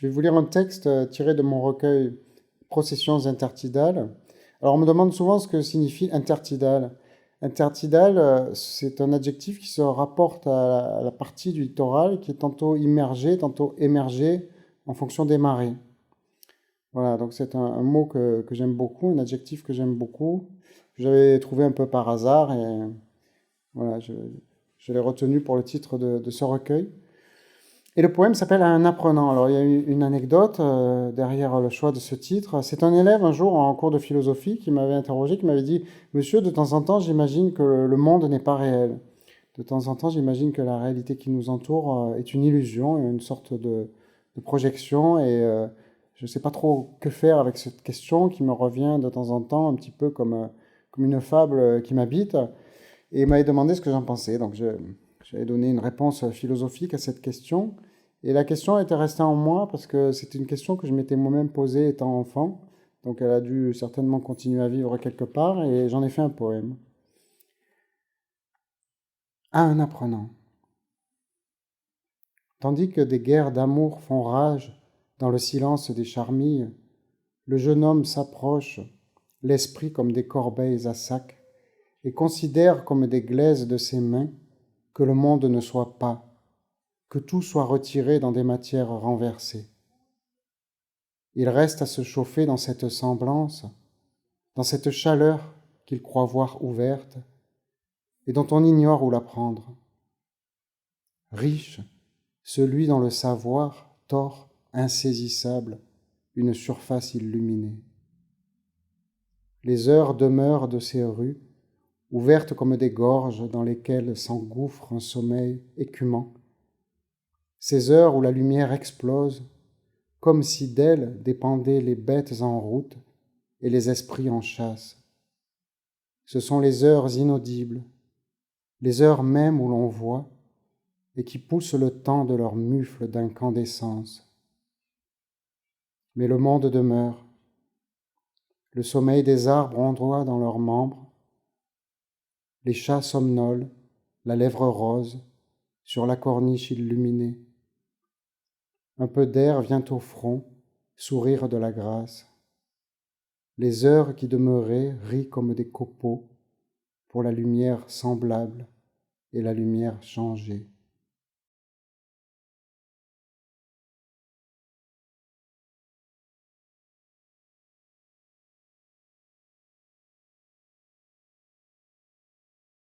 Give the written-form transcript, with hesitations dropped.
Je vais vous lire un texte tiré de mon recueil Processions intertidales. Alors on me demande souvent ce que signifie intertidal. Intertidal, c'est un adjectif qui se rapporte à la partie du littoral qui est tantôt immergée, tantôt émergée en fonction des marées. Voilà, donc c'est un mot que j'aime beaucoup, un adjectif que j'aime beaucoup. J'avais trouvé un peu par hasard et voilà, je l'ai retenu pour le titre de ce recueil. Et le poème s'appelle Un apprenant. Alors il y a eu une anecdote derrière le choix de ce titre. C'est un élève un jour en cours de philosophie qui m'avait interrogé, qui m'avait dit: Monsieur, de temps en temps, j'imagine que le monde n'est pas réel. De temps en temps, j'imagine que la réalité qui nous entoure est une illusion, une sorte de projection. Et je ne sais pas trop que faire avec cette question qui me revient de temps en temps, un petit peu comme une fable qui m'habite. Et il m'avait demandé ce que j'en pensais. Donc j'avais donné une réponse philosophique à cette question. Et la question était restée en moi parce que c'était une question que je m'étais moi-même posée étant enfant. Donc elle a dû certainement continuer à vivre quelque part et j'en ai fait un poème. À un apprenant. Tandis que des guerres d'amour font rage dans le silence des charmilles, le jeune homme s'approche, l'esprit comme des corbeilles à sac, et considère comme des glaises de ses mains que le monde ne soit pas, que tout soit retiré dans des matières renversées. Il reste à se chauffer dans cette semblance, dans cette chaleur qu'il croit voir ouverte et dont on ignore où la prendre. Riche, celui dont le savoir tord insaisissable une surface illuminée. Les heures demeurent de ces rues, ouvertes comme des gorges dans lesquelles s'engouffre un sommeil écumant. Ces heures où la lumière explose, comme si d'elle dépendaient les bêtes en route et les esprits en chasse. Ce sont les heures inaudibles, les heures même où l'on voit et qui poussent le temps de leur mufle d'incandescence. Mais le monde demeure. Le sommeil des arbres ondoie dans leurs membres. Les chats somnolent, la lèvre rose, sur la corniche illuminée. Un peu d'air vient au front, sourire de la grâce. Les heures qui demeuraient rient comme des copeaux pour la lumière semblable et la lumière changée.